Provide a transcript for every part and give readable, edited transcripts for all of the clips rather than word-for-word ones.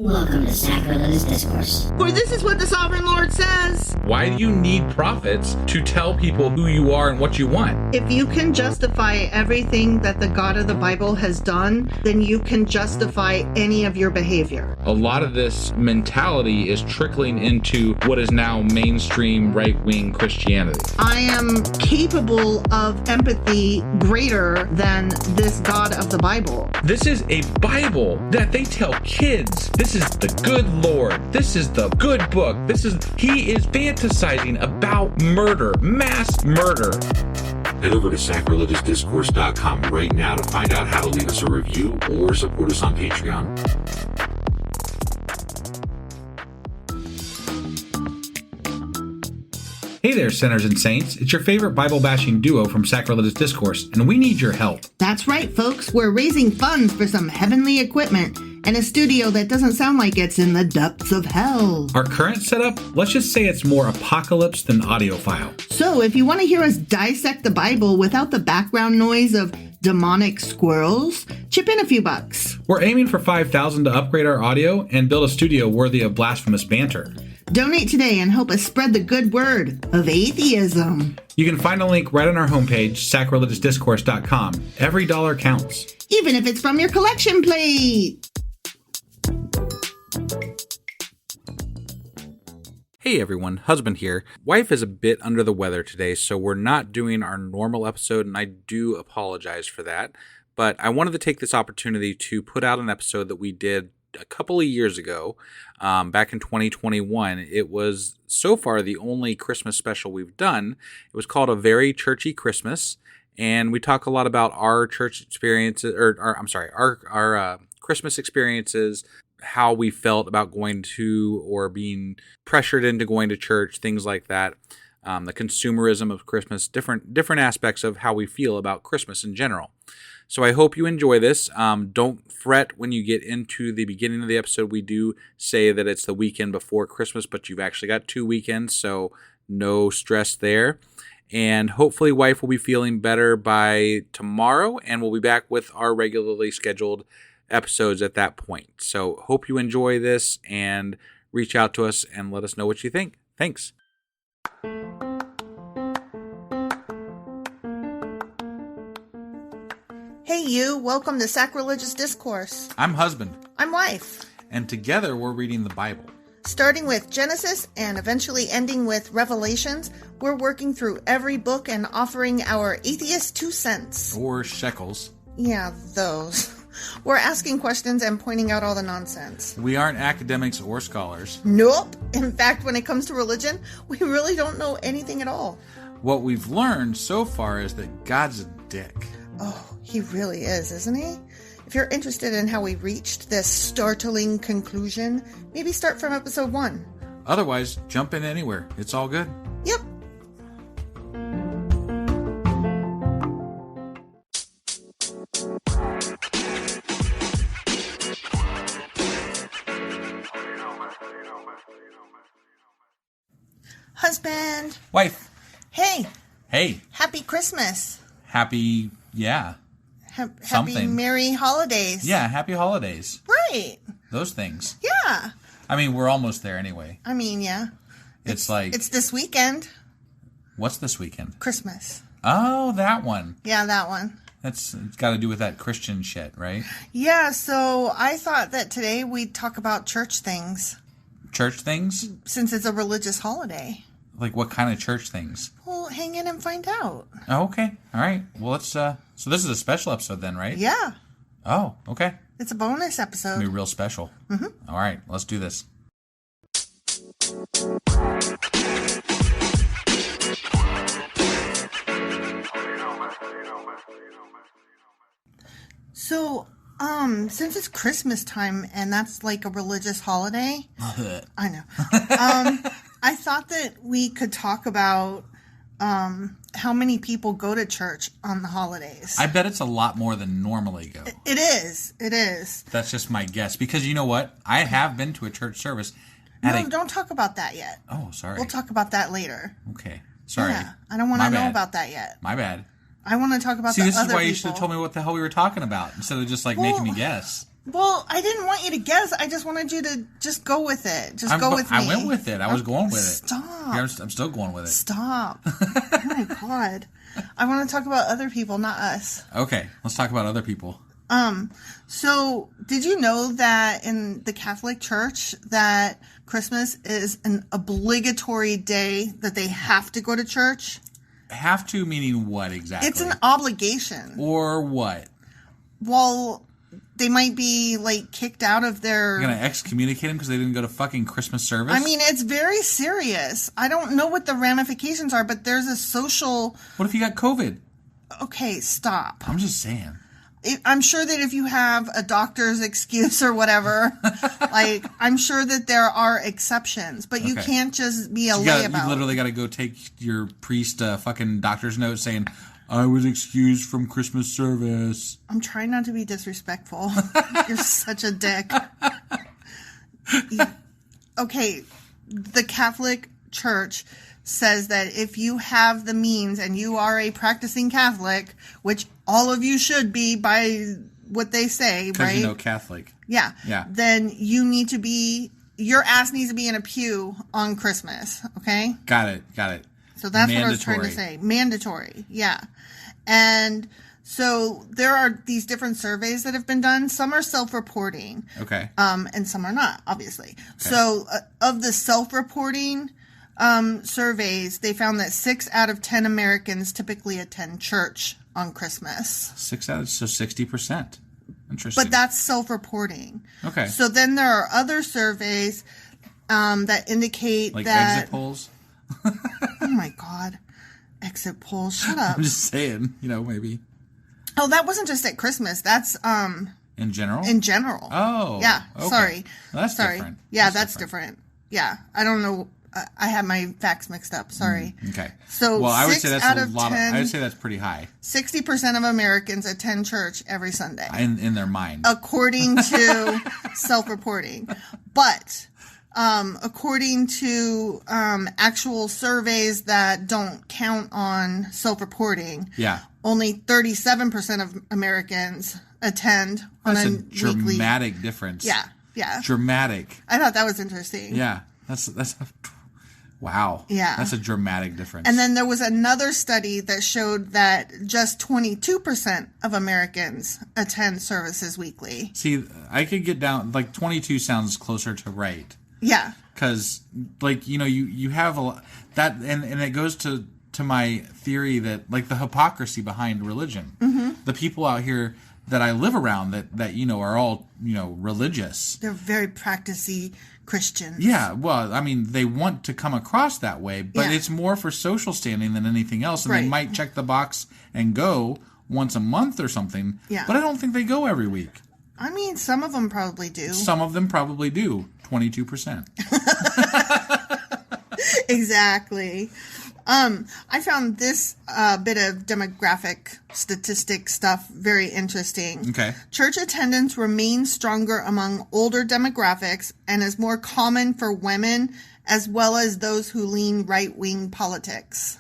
Welcome to Sacrilegious Discourse. For this is what the Sovereign Lord says. Why do you need prophets to tell people who you are and what you want? If you can justify everything that the God of the Bible has done, then you can justify any of your behavior. A lot of this mentality is trickling into what is now mainstream right-wing Christianity. I am capable of empathy greater than this God of the Bible. This is a Bible that they tell kids. This is the good Lord. This is the good book. He is fantasizing about murder, mass murder. Head over to sacrilegiousdiscourse.com right now to find out how to leave us a review or support us on Patreon. Hey there, sinners and saints. It's your favorite Bible-bashing duo from Sacrilegious Discourse, and we need your help. That's right, folks. We're raising funds for some heavenly equipment and a studio that doesn't sound like it's in the depths of hell. Our current setup, let's just say it's more apocalypse than audiophile. So if you want to hear us dissect the Bible without the background noise of demonic squirrels, chip in a few bucks. We're aiming for $5,000 to upgrade our audio and build a studio worthy of blasphemous banter. Donate today and help us spread the good word of atheism. You can find a link right on our homepage, sacrilegiousdiscourse.com. Every dollar counts. Even if it's from your collection plate. Hey everyone, husband here. Wife is a bit under the weather today, so we're not doing our normal episode, and I do apologize for that. But I wanted to take this opportunity to put out an episode that we did a couple of years ago, back in 2021. It was so far the only Christmas special we've done. It was called A Very Churchy Christmas, and we talk a lot about our church experiences, our Christmas experiences, how we felt about going to or being pressured into going to church, things like that. The consumerism of Christmas, different aspects of how we feel about Christmas in general. So I hope you enjoy this. Don't fret when you get into the beginning of the episode. We do say that it's the weekend before Christmas, but you've actually got 2 weekends, so no stress there. And hopefully wife will be feeling better by tomorrow, and we'll be back with our regularly scheduled episodes at that point. So hope you enjoy this and reach out to us and let us know what you think. Thanks. Hey you, welcome to Sacrilegious Discourse. I'm husband. I'm wife. And together we're reading the Bible. Starting with Genesis and eventually ending with Revelations, we're working through every book and offering our atheist 2 cents. Or shekels. Yeah, those. We're asking questions and pointing out all the nonsense. We aren't academics or scholars. Nope. In fact, when it comes to religion, we really don't know anything at all. What we've learned so far is that God's a dick. Oh, he really is, isn't he? If you're interested in how we reached this startling conclusion, maybe start from episode 1. Otherwise, jump in anywhere. It's all good. Yep. Husband. Wife. Hey. Hey. Happy Christmas. Happy, yeah. Happy Something. Merry Holidays. Yeah, happy holidays. Right. Those things. Yeah. I mean, we're almost there anyway. I mean, yeah. It's like... It's this weekend. What's this weekend? Christmas. Oh, that one. Yeah, that one. It's got to do with that Christian shit, right? Yeah, so I thought that today we'd talk about church things. Church things? Since it's a religious holiday. Like what kind of church things? Well, hang in and find out. Oh, okay. All right. Well, let's... So this is a special episode then, right? Yeah. Oh, okay. It's a bonus episode. It'll be real special. Mm-hmm. All right. Let's do this. So, since it's Christmas time and that's like a religious holiday, I know. I thought that we could talk about how many people go to church on the holidays. I bet it's a lot more than normally go. It is. It is. That's just my guess. Because you know what? I have been to a church service. No, don't talk about that yet. Oh, sorry. We'll talk about that later. Okay. Sorry. Yeah, I don't want to know about that yet. My bad. I want to talk about See, the this other is why people. you should have told me what the hell we were talking about instead of just making me guess. Well, I didn't want you to guess. I just wanted you to just go with it. Just go with me. I went with it. I was going with it. Stop. Yeah, I'm still going with it. Stop. Oh, my God. I want to talk about other people, not us. Okay. Let's talk about other people. So did you know that in the Catholic Church that Christmas is an obligatory day that they have to go to church? Have to meaning what exactly? It's an obligation. Or what? Well, they might be, like, kicked out of their... You're going to excommunicate them because they didn't go to fucking Christmas service? I mean, it's very serious. I don't know what the ramifications are, but there's a social... What if you got COVID? Okay, stop. I'm just saying. I'm sure that if you have a doctor's excuse or whatever, like, I'm sure that there are exceptions, but you can't just be a layabout. You literally got to go take your priest fucking doctor's note saying... I was excused from Christmas service. I'm trying not to be disrespectful. You're such a dick. Okay, the Catholic Church says that if you have the means and you are a practicing Catholic, which all of you should be by what they say, right? Because you know Catholic. Yeah. Then you need to be, your ass needs to be in a pew on Christmas, okay? Got it. So that's what I was trying to say. Mandatory, yeah. And so there are these different surveys that have been done. Some are self-reporting. Okay. And some are not, obviously. Okay. So of the self-reporting surveys, they found that 6 out of 10 Americans typically attend church on Christmas. 6 out of, so 60%. Interesting. But that's self-reporting. Okay. So then there are other surveys that indicate like that... exit polls? Oh my God. Exit polls. Shut up. I'm just saying, maybe. Oh, that wasn't just at Christmas. That's in general? In general. Oh. Yeah. Okay. Sorry. Well, that's sorry. Different. Yeah, that's different. Yeah. I don't know. I had my facts mixed up. Sorry. Okay. So well, I would say that's out a of lot 10, I would say that's pretty high. 60% of Americans attend church every Sunday. In their mind. According to self-reporting. But according to actual surveys that don't count on self-reporting, only 37% of Americans attend on a weekly. Dramatic difference. Yeah. Dramatic. I thought that was interesting. Yeah, that's wow. Yeah, that's a dramatic difference. And then there was another study that showed that just 22% of Americans attend services weekly. See, I could get down, like 22 sounds closer to right. Yeah. Because, you have a lot, that, and it goes to my theory that, like, the hypocrisy behind religion. Mm-hmm. The people out here that I live around that are all, religious. They're very practicing Christians. Yeah, well, I mean, they want to come across that way, but it's more for social standing than anything else. And they might check the box and go once a month or something. Yeah. But I don't think they go every week. I mean, some of them probably do. Some of them probably do. 22%. Exactly. I found this bit of demographic statistic stuff very interesting. Okay. Church attendance remains stronger among older demographics and is more common for women as well as those who lean right-wing politics.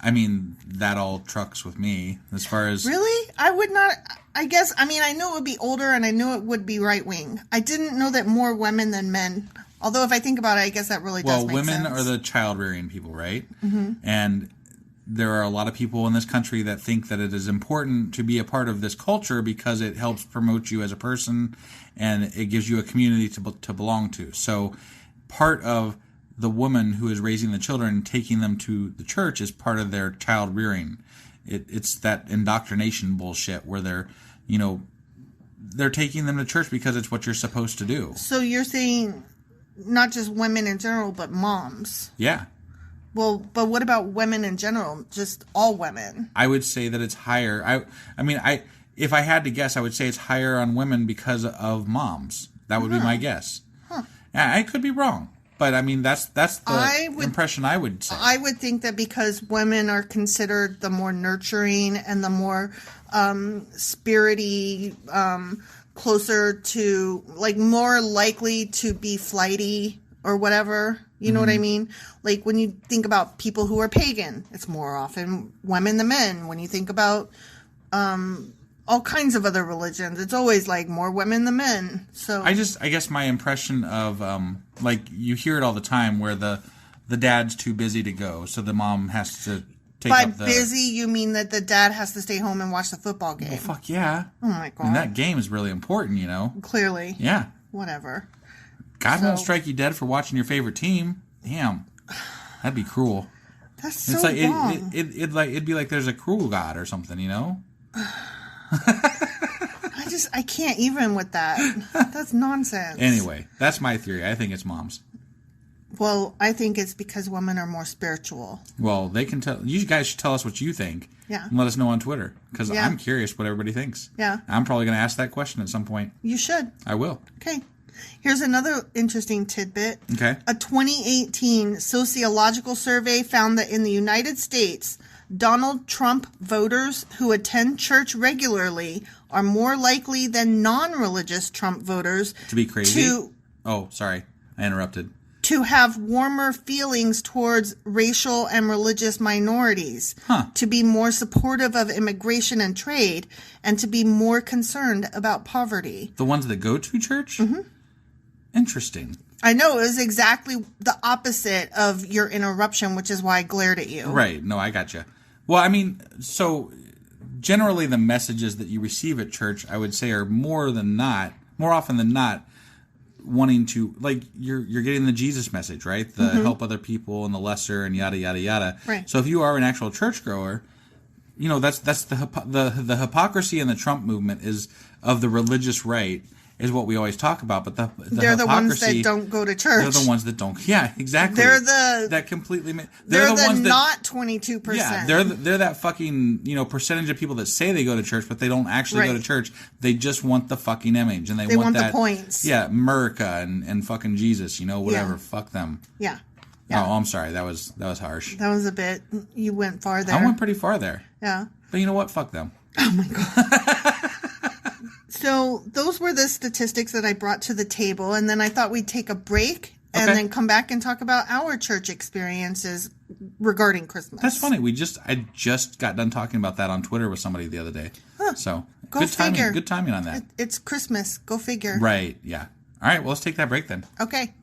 I mean, that all trucks with me as far as... Really? I would not... I guess, I knew it would be older and I knew it would be right-wing. I didn't know that more women than men. Although if I think about it, I guess that really does make sense. Well, women are the child-rearing people, right? Mm-hmm. And there are a lot of people in this country that think that it is important to be a part of this culture because it helps promote you as a person and it gives you a community to belong to. So part of the woman who is raising the children, taking them to the church is part of their child-rearing. It's that indoctrination bullshit where they're taking them to church because it's what you're supposed to do. So you're saying... not just women in general, but moms. Yeah. Well, but what about women in general? Just all women? I would say that it's higher. If I had to guess, I would say it's higher on women because of moms. That would be my guess. Huh. I could be wrong, but I mean that's the impression I would say. I would think that because women are considered the more nurturing and the more spirity. Closer to, like, more likely to be flighty or whatever. You know what I mean? Like, when you think about people who are pagan, it's more often women than men. When you think about all kinds of other religions. It's always like more women than men. So I guess my impression of like you hear it all the time where the dad's too busy to go, so the mom has to take by up the... busy, you mean that the dad has to stay home and watch the football game? Well, fuck yeah. Oh my God. And that game is really important, you know? Clearly. Yeah. Whatever. God won't strike you dead for watching your favorite team. Damn. That'd be cruel. That's so it's like wrong. it'd be like there's a cruel God or something, you know? I can't even with that. That's nonsense. Anyway, that's my theory. I think it's moms. Well, I think it's because women are more spiritual. Well, they can tell. You guys should tell us what you think. Yeah. And let us know on Twitter, because Yeah. I'm curious what everybody thinks. Yeah. I'm probably going to ask that question at some point. You should. I will. Okay. Here's another interesting tidbit. Okay. A 2018 sociological survey found that in the United States, Donald Trump voters who attend church regularly are more likely than non-religious Trump voters To be crazy? Oh, sorry. I interrupted. to have warmer feelings towards racial and religious minorities, to be more supportive of immigration and trade, and to be more concerned about poverty. The ones that go to church? Mm-hmm. Interesting. I know, it was exactly the opposite of your interruption, which is why I glared at you. Right. No, I gotcha. Well, I mean, so generally the messages that you receive at church, I would say, are more often than not, wanting to, like, you're getting the Jesus message, right? The help other people and the lesser and yada yada yada. Right. So if you are an actual churchgoer, you know that's the hypocrisy in the Trump movement is of the religious right is what we always talk about. But they're the ones that don't go to church. They're the ones that don't. Yeah, exactly. They're the that completely. They're the ones that not 22%. Yeah, they're that fucking percentage of people that say they go to church, but they don't actually go to church. They just want the fucking image, and they want that, the points. Yeah, America and fucking Jesus, whatever. Yeah. Fuck them. Yeah. Oh, I'm sorry. That was harsh. That was a bit. You went far there. I went pretty far there. Yeah. But you know what? Fuck them. Oh my God. So those were the statistics that I brought to the table, and then I thought we'd take a break and then come back and talk about our church experiences regarding Christmas. That's funny. I just got done talking about that on Twitter with somebody the other day. Huh. So Go timing. figure. Good timing on that. It's Christmas. Go figure. Right. Yeah. All right. Well, let's take that break then. Okay.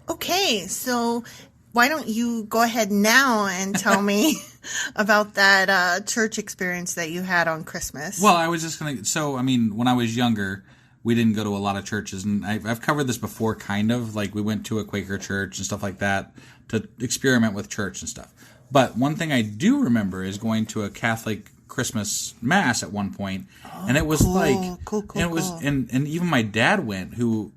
Okay, so why don't you go ahead now and tell me about that church experience that you had on Christmas? Well, I was just going to... So, I mean, when I was younger, we didn't go to a lot of churches. And I've covered this before, kind of. Like, we went to a Quaker church and stuff like that to experiment with church and stuff. But one thing I do remember is going to a Catholic Christmas Mass at one point. And it was cool. And even my dad went, who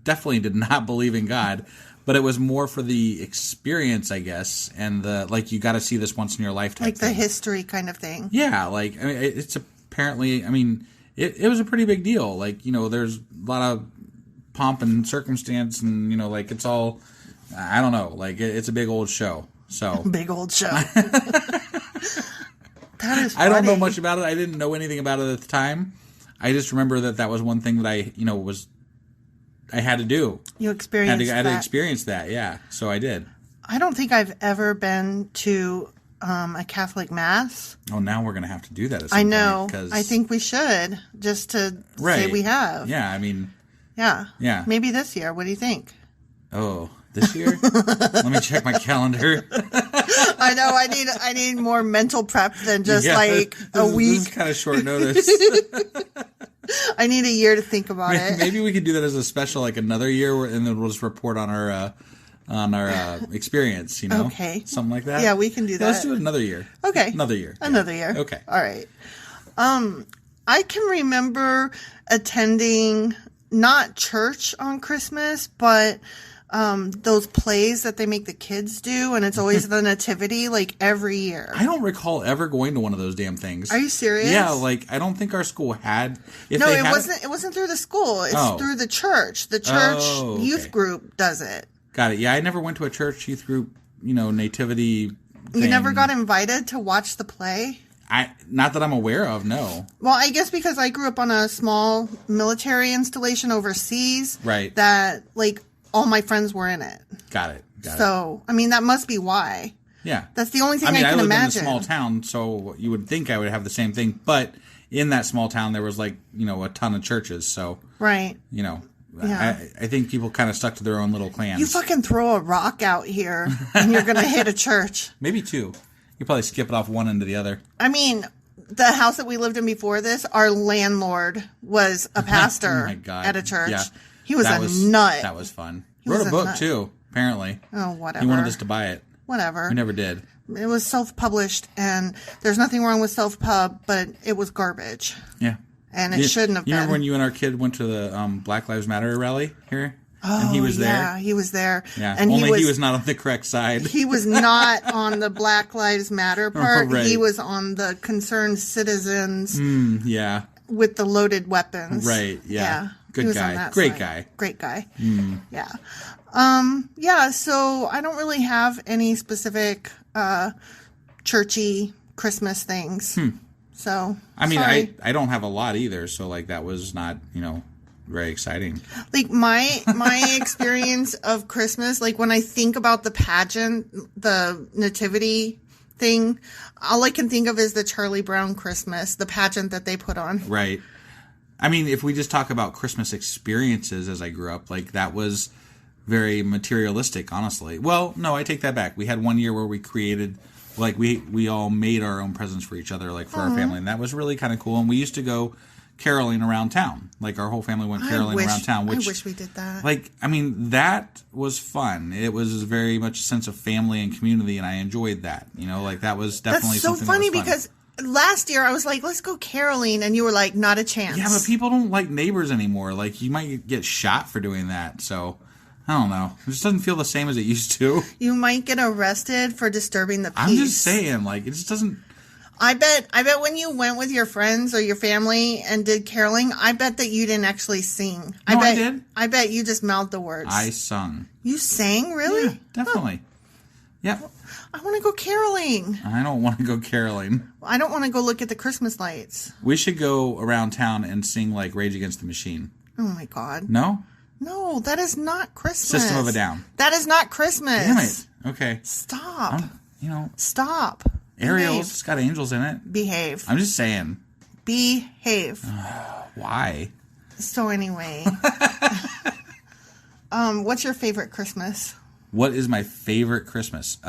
definitely did not believe in God. But it was more for the experience, I guess, and you got to see this once in your lifetime. Like the history kind of thing. Yeah, it's apparently, it was a pretty big deal. There's a lot of pomp and circumstance, and it's all, I don't know, it's a big old show. So big old show. That is funny. I don't know much about it. I didn't know anything about it at the time. I just remember that was one thing that I had to do. You experienced that. I had to experience that, yeah. So I did. I don't think I've ever been to a Catholic Mass. Oh, now we're going to have to do that at some I know. point, I think we should, just to say we have. Yeah, Yeah. Maybe this year. What do you think? Oh, this year? Let me check my calendar. I know. I need more mental prep than just a week. This is kind of short notice. I need a year to think about it. Maybe we could do that as a special, another year, and then we'll just report on our experience. Okay, something like that. Yeah, we can do that. Let's do it another year. Okay, another year. Another year. Okay. All right. I can remember attending not church on Christmas, but those plays that they make the kids do, and it's always the nativity, every year. I don't recall ever going to one of those damn things. Are you serious? Yeah, I don't think our school had. It wasn't through the school. It's through the church. The church youth group does it. Got it. Yeah, I never went to a church youth group, nativity thing. You never got invited to watch the play? Not that I'm aware of, no. Well, I guess because I grew up on a small military installation overseas. Right. That, all my friends were in it. Got it. So, that must be why. Yeah. That's the only thing I mean, can I lived imagine. in a small town, so you would think I would have the same thing. But in that small town, there was, like, a ton of churches. So, right. I think people kind of stuck to their own little clans. You fucking throw a rock out here, and you're going to hit a church. Maybe two. You probably skip it off one end to the other. I mean, the house that we lived in before this, our landlord was a pastor Oh my God. at a church. Yeah. He was nut. That was fun. He Wrote was a a book, nut. too, apparently. Oh, whatever. He wanted us to buy it. Whatever. We never did. It was self-published, and there's nothing wrong with self-pub, but it was garbage. Yeah. And it shouldn't have been. You remember when you and our kid went to the Black Lives Matter rally here? Oh, and he was there? Yeah, he was there. Yeah, and only he was not on the correct side. He was not on the Black Lives Matter part. Right. He was on the concerned citizens Yeah. with the loaded weapons. Right, yeah. He Good was on guy. that Great side. guy. Great guy. Yeah. Yeah, so I don't really have any specific churchy Christmas things. So, I mean, sorry. I don't have a lot either, so, like, that was not, very exciting. Like my experience of Christmas, like when I think about the pageant, the nativity thing, all I can think of is the Charlie Brown Christmas, the pageant that they put on. Right. I mean, if we just talk about Christmas experiences as I grew up, like, that was very materialistic, honestly. Well, no, I take that back. We had one year where we created, like, we all made our own presents for each other, like, for our family, and that was really kind of cool. And we used to go caroling around town. Like, our whole family went caroling around town. Which, I wish we did that. Like, I mean, that was fun. It was very much a sense of family and community, and I enjoyed that. Like, that was definitely That's so something funny that was fun. because last year I was like, let's go caroling, and you were like, not a chance. Yeah, but people don't like neighbors anymore. Like, you might get shot for doing that, so I don't know. It just doesn't feel the same as it used to. You might get arrested for disturbing the peace. I'm just saying, like, it just doesn't... I bet when you went with your friends or your family and did caroling, I bet that you didn't actually sing. I did. I bet you just mouthed the words. I sung. You sang, really? Yeah, definitely. Yeah. I want to go caroling. I don't want to go caroling. I don't want to go look at the Christmas lights. We should go around town and sing, like, Rage Against the Machine. Oh, my God. No? No, that is not Christmas. System of a Down. That is not Christmas. Damn it. Okay. Stop. Stop. Ariel's, it's got angels in it. Behave. I'm just saying. Behave. Why? So anyway. What's your favorite Christmas? What is my favorite Christmas?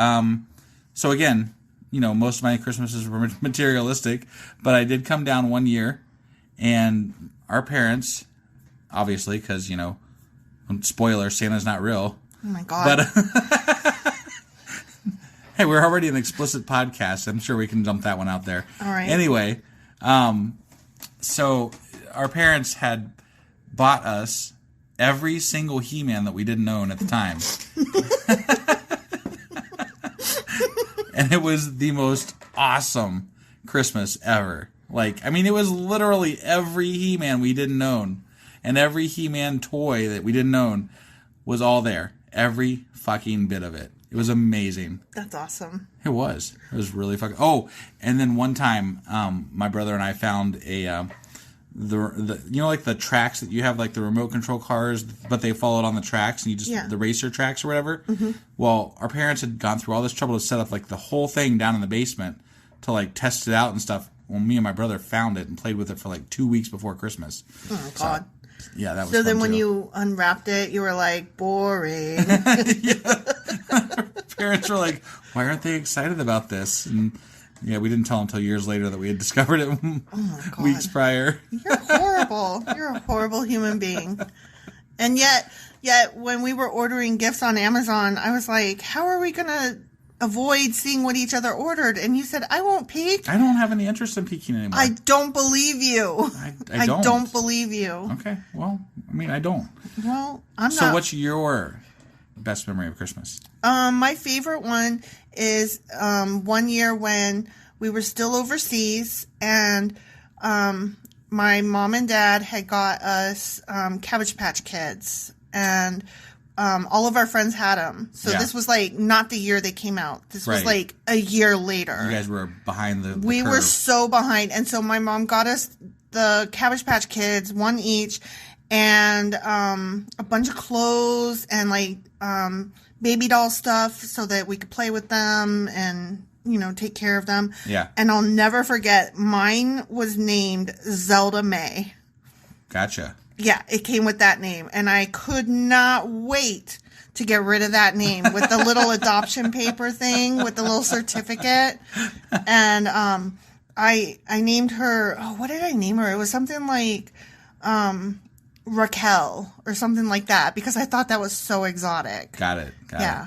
So again, most of my Christmases were materialistic, but I did come down one year, and our parents, obviously, because, spoiler, Santa's not real. Oh my God. But hey, we're already an explicit podcast. I'm sure we can dump that one out there. All right. Anyway, so our parents had bought us every single He-Man that we didn't own at the time. And it was the most awesome Christmas ever. Like, I mean, it was literally every He-Man we didn't own and every He-Man toy that we didn't own was all there. Every fucking bit of it. It was amazing. That's awesome. It was. It was really fucking... Oh, and then one time, my brother and I found a... like the tracks that you have, like the remote control cars, but they followed on the tracks, and you just... The racer tracks or whatever. Mm-hmm. Well, our parents had gone through all this trouble to set up, like, the whole thing down in the basement to, like, test it out and stuff. Well, me and my brother found it and played with it for, like, 2 weeks before Christmas. Oh, God. So, yeah, that was So fun then when too. you unwrapped it, you were like, boring. Parents were like, why aren't they excited about this? And yeah, we didn't tell them until years later that we had discovered it weeks prior. You're horrible. You're a horrible human being. And yet when we were ordering gifts on Amazon, I was like, how are we going to avoid seeing what each other ordered? And you said, I won't peek. I don't have any interest in peeking anymore. I don't believe you. I don't. I don't believe you. Okay. Well, I mean, I don't. Well, I'm not. So what's your best memory of Christmas? My favorite one is one year when we were still overseas, and my mom and dad had got us Cabbage Patch Kids, and all of our friends had them. So this was like not the year they came out. This was like a year later. You guys were behind the We curve. were so behind, and so my mom got us the Cabbage Patch Kids, one each. and a bunch of clothes and like baby doll stuff so that we could play with them and, you know, take care of them. Yeah. And I'll never forget, mine was named Zelda May. Gotcha. Yeah, it came with that name. And I could not wait to get rid of that name with the little adoption paper thing with the little certificate. And I named her, what did I name her? It was something like Raquel or something like that because I thought that was so exotic. Got it. Yeah.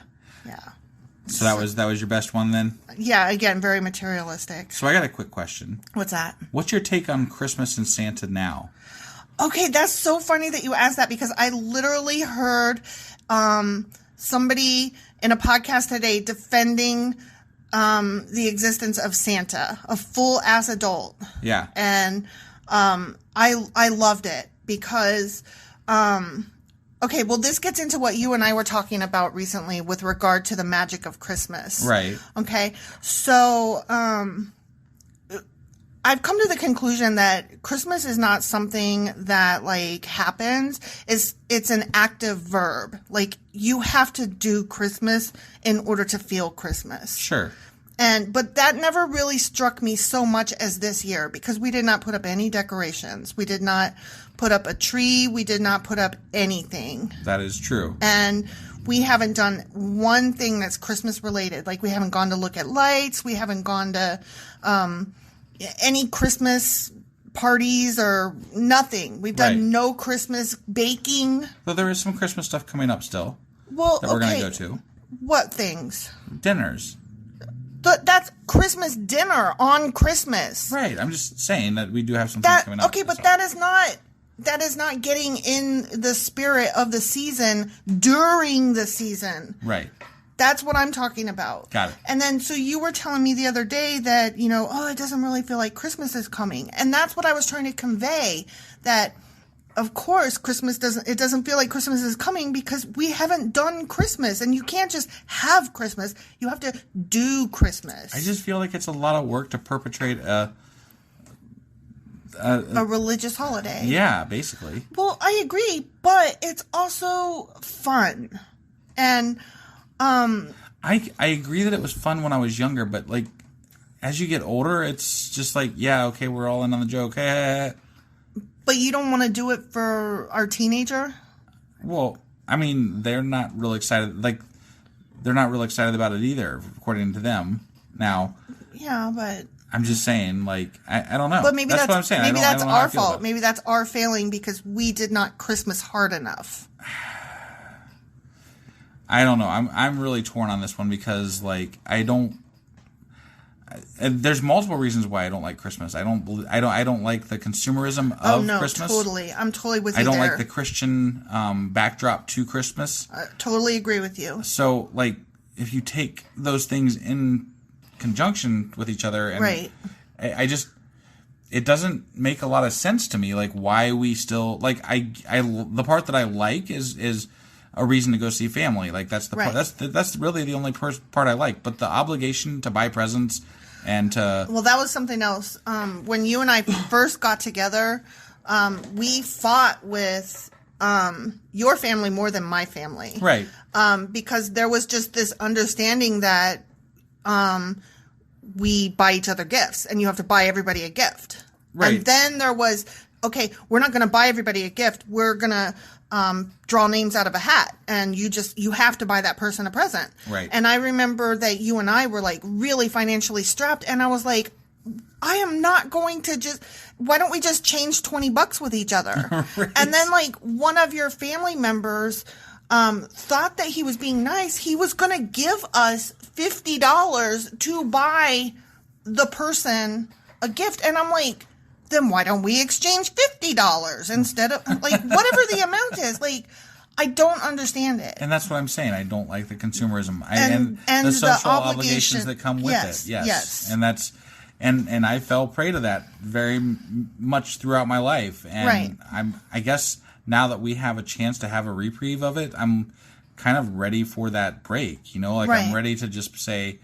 So that was your best one then? Yeah, again, very materialistic. So I got a quick question. What's that? What's your take on Christmas and Santa now? Okay, that's so funny that you asked that because I literally heard somebody in a podcast today defending the existence of Santa, a full-ass adult. Yeah. And I loved it because... okay, well, this gets into what you and I were talking about recently with regard to the magic of Christmas. Right. Okay, so I've come to the conclusion that Christmas is not something that, like, happens. It's an active verb. Like, you have to do Christmas in order to feel Christmas. Sure. But that never really struck me so much as this year because we did not put up any decorations. We did not put up a tree. We did not put up anything. That is true. And we haven't done one thing that's Christmas related. Like, we haven't gone to look at lights. We haven't gone to any Christmas parties or nothing. We've done no Christmas baking. Though there is some Christmas stuff coming up still. Well, that we're going to go to. What things? Dinners. That's Christmas dinner on Christmas. Right. I'm just saying that we do have some things coming up. Okay, but that is not getting in the spirit of the season during the season. Right. That's what I'm talking about. Got it. And then, so you were telling me the other day that, you know, it doesn't really feel like Christmas is coming. And that's what I was trying to convey, that, of course, it doesn't feel like Christmas is coming because we haven't done Christmas. And you can't just have Christmas. You have to do Christmas. I just feel like it's a lot of work to perpetrate a religious holiday. Yeah, basically. Well, I agree, but it's also fun. And I agree that it was fun when I was younger, but like as you get older, it's just like, yeah, okay, we're all in on the joke. But you don't want to do it for our teenager? Well, I mean, they're not real excited. Like, they're not real excited about it either, according to them. Now, yeah, but I'm just saying, like, I don't know. But maybe that's what I'm saying. Maybe that's our fault. It. Maybe that's our failing because we did not Christmas hard enough. I don't know. I'm really torn on this one because, like, there's multiple reasons why I don't like Christmas. I don't like the consumerism of Christmas. Totally. I'm totally with you. I don't like the Christian backdrop to Christmas. I totally agree with you. So, like, if you take those things in conjunction with each other, and right. It doesn't make a lot of sense to me. Like, why we still like the part that I like is a reason to go see family. Like, that's the part. That's really the only part I like. But the obligation to buy presents and to... Well, that was something else. When you and I first got together, we fought with your family more than my family. Right. Because there was just this understanding that we buy each other gifts and you have to buy everybody a gift. Right. And then there was, okay, we're not going to buy everybody a gift. We're going to draw names out of a hat, and you have to buy that person a present. Right. And I remember that you and I were like really financially strapped, and I was like, I am not going to why don't we just change $20 with each other? Right. And then, like, one of your family members thought that he was being nice. He was going to give us $50 to buy the person a gift. And I'm like, then why don't we exchange $50 instead of, like, whatever the amount is? Like, I don't understand it. And that's what I'm saying. I don't like the consumerism and the social obligations that come with it. Yes. And that's, and I fell prey to that very much throughout my life. And I guess now that we have a chance to have a reprieve of it, I'm kind of ready for that break, you know, like I'm ready to just say,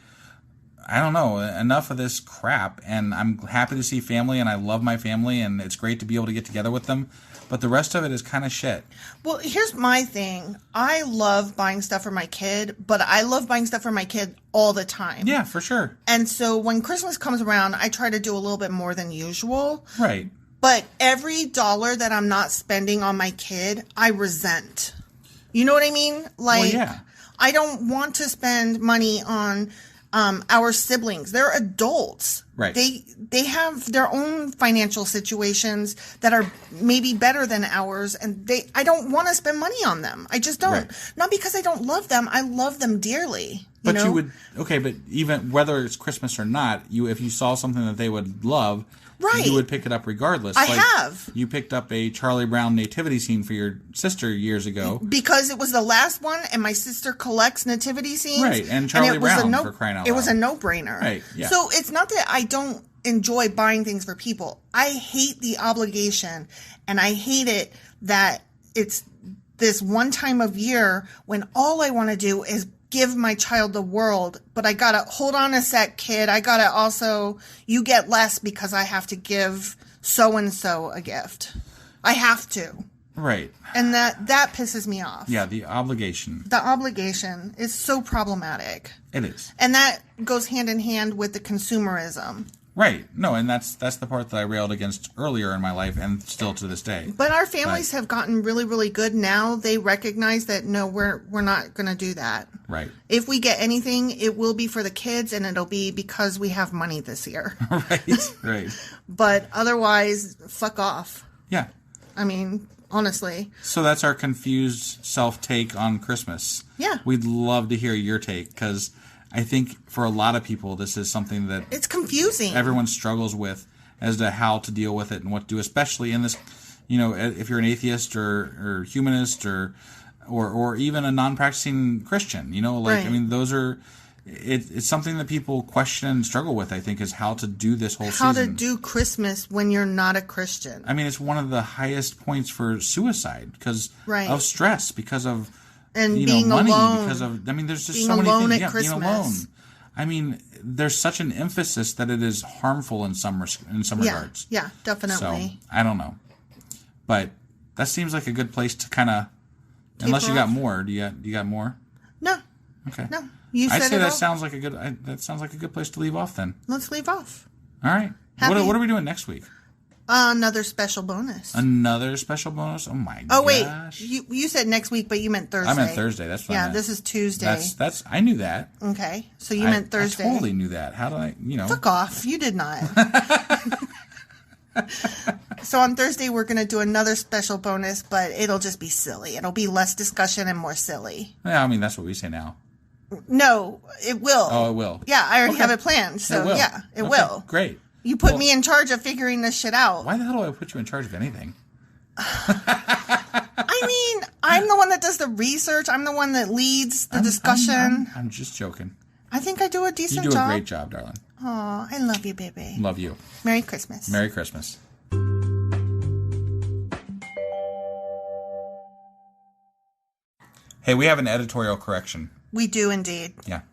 I don't know, enough of this crap. And I'm happy to see family, and I love my family, and it's great to be able to get together with them. But the rest of it is kind of shit. Well, here's my thing. I love buying stuff for my kid, but I love buying stuff for my kid all the time. Yeah, for sure. And so when Christmas comes around, I try to do a little bit more than usual. Right. But every dollar that I'm not spending on my kid, I resent. You know what I mean? Like, Well, yeah. I don't want to spend money on our siblings. They're adults. Right. They have their own financial situations that are maybe better than ours, and I don't want to spend money on them. I just don't. Right. Not because I don't love them. I love them dearly. But know? you would, okay, but even whether it's Christmas or not, if you saw something that they would love, right, you would pick it up regardless. I have. You picked up a Charlie Brown nativity scene for your sister years ago. Because it was the last one, and my sister collects nativity scenes. Right, and Charlie Brown, for crying out loud. It was a no-brainer. Right, yeah. So it's not that I don't enjoy buying things for people. I hate the obligation, and I hate it that it's this one time of year when all I want to do is give my child the world, but I gotta hold on a sec, kid. I gotta also, you get less because I have to give so-and-so a gift. I have to. Right. And that pisses me off. Yeah, the obligation. The obligation is so problematic. It is. And that goes hand in hand with the consumerism. Right. No, and that's the part that I railed against earlier in my life and still to this day. But our families have gotten really, really good now. They recognize that, no, we're not going to do that. Right. If we get anything, it will be for the kids, and it'll be because we have money this year. Right. But otherwise, fuck off. Yeah. I mean, honestly. So that's our confused self-take on Christmas. Yeah. We'd love to hear your take, because I think for a lot of people, this is something that it's confusing. Everyone struggles with as to how to deal with it and what to do, especially in this, if you're an atheist or humanist or even a non-practicing Christian, right. I mean, those are, it's something that people question and struggle with, I think, is how to do this whole season. How to do Christmas when you're not a Christian. I mean, it's one of the highest points for suicide because right. of stress, because of and being money, alone. because of, I mean, there's just being so many alone things. at Christmas. Being alone. I mean, there's such an emphasis that it is harmful in some regards. Yeah, definitely. So, I don't know. But that seems like a good place to kind of, unless you got more. Do you got more? No. Okay. No. You said I'd say it that all. sounds like a good place to leave off then. Let's leave off. All right. What are we doing next week? Another special bonus. Another special bonus? Oh my gosh. Oh wait, you said next week, but you meant Thursday. I meant Thursday. That's what I meant. This is Tuesday. That's I knew that. Okay, so you meant Thursday. I totally knew that. How did I? Fuck off! You did not. So on Thursday we're gonna do another special bonus, but it'll just be silly. It'll be less discussion and more silly. Yeah, I mean that's what we say now. No, it will. Oh, it will. Yeah, I already have it planned. So it will. Great. You put me in charge of figuring this shit out. Why the hell do I put you in charge of anything? I mean, I'm the one that does the research. I'm the one that leads the discussion. I'm just joking. I think I do a decent job. You do a great job, darling. Oh, I love you, baby. Love you. Merry Christmas. Merry Christmas. Hey, we have an editorial correction. We do indeed. Yeah.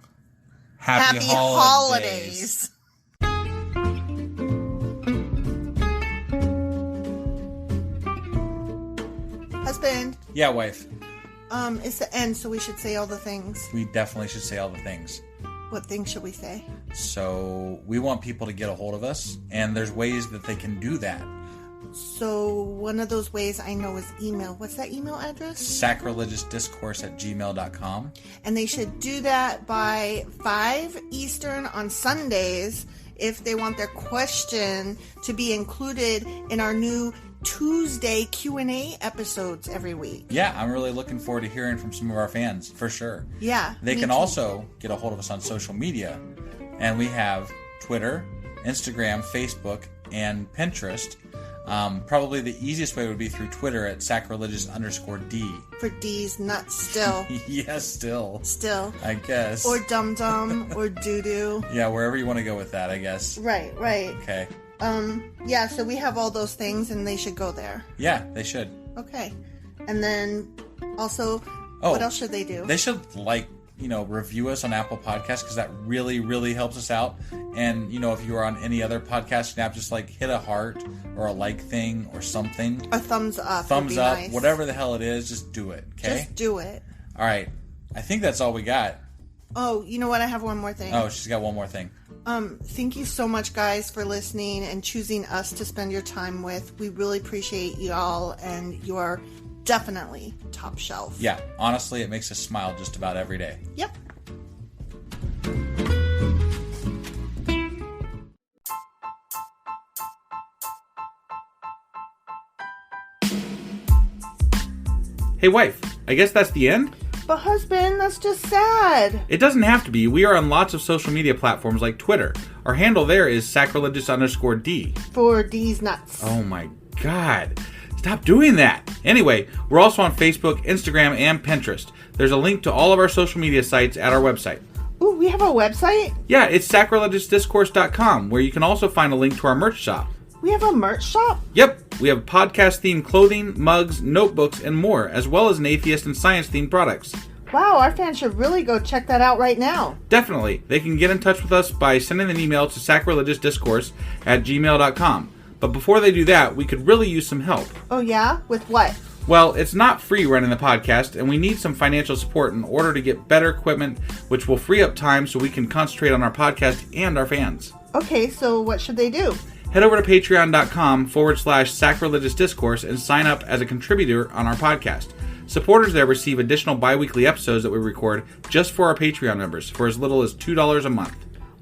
Happy holidays. Husband. Yeah, wife. It's the end, so we should say all the things. We definitely should say all the things. What things should we say? So we want people to get a hold of us, and there's ways that they can do that. So one of those ways I know is email. What's that email address? Sacrilegiousdiscourse@gmail.com. And they should do that by 5 Eastern on Sundays if they want their question to be included in our new Tuesday Q&A episodes every week. Yeah, I'm really looking forward to hearing from some of our fans, for sure. Yeah. They can also get a hold of us on social media. And we have Twitter, Instagram, Facebook, and Pinterest. Probably the easiest way would be through Twitter at sacrilegious_D. For D's nuts still. Yes, still. Still. I guess. Or dum-dum or doo-doo. Yeah, wherever you want to go with that, I guess. Right. Okay. Yeah, so we have all those things and they should go there. Yeah, they should. Okay. And then also, what else should they do? They should like review us on Apple Podcasts, because that really, really helps us out. And, if you are on any other podcasting app, just hit a heart or a like thing or something. A thumbs up. Thumbs up. Nice. Whatever the hell it is, just do it. Okay? Just do it. All right. I think that's all we got. Oh, you know what? I have one more thing. Oh, she's got one more thing. Thank you so much, guys, for listening and choosing us to spend your time with. We really appreciate you all, and you are definitely top shelf. Yeah, honestly, it makes us smile just about every day. Yep. Hey, wife, I guess that's the end? But husband, that's just sad. It doesn't have to be. We are on lots of social media platforms like Twitter. Our handle there is sacrilegious_D. For D's nuts. Oh my God. Stop doing that. Anyway, we're also on Facebook, Instagram, and Pinterest. There's a link to all of our social media sites at our website. Ooh, we have a website? Yeah, it's Sacrilegiousdiscourse.com, where you can also find a link to our merch shop. We have a merch shop? Yep, we have podcast-themed clothing, mugs, notebooks, and more, as well as an atheist and science-themed products. Wow, our fans should really go check that out right now. Definitely. They can get in touch with us by sending an email to sacrilegiousdiscourse@gmail.com. But before they do that, we could really use some help. Oh yeah? With what? Well, it's not free running the podcast, and we need some financial support in order to get better equipment, which will free up time so we can concentrate on our podcast and our fans. Okay, so what should they do? Head over to patreon.com/sacrilegious discourse and sign up as a contributor on our podcast. Supporters there receive additional bi-weekly episodes that we record just for our Patreon members for as little as $2 a month.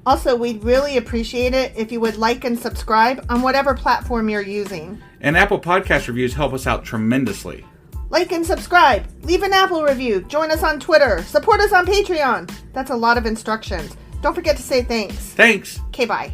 Also, we'd really appreciate it if you would like and subscribe on whatever platform you're using. And Apple Podcast reviews help us out tremendously. Like and subscribe, leave an Apple review, join us on Twitter, support us on Patreon. That's a lot of instructions. Don't forget to say thanks. Thanks. Okay, bye.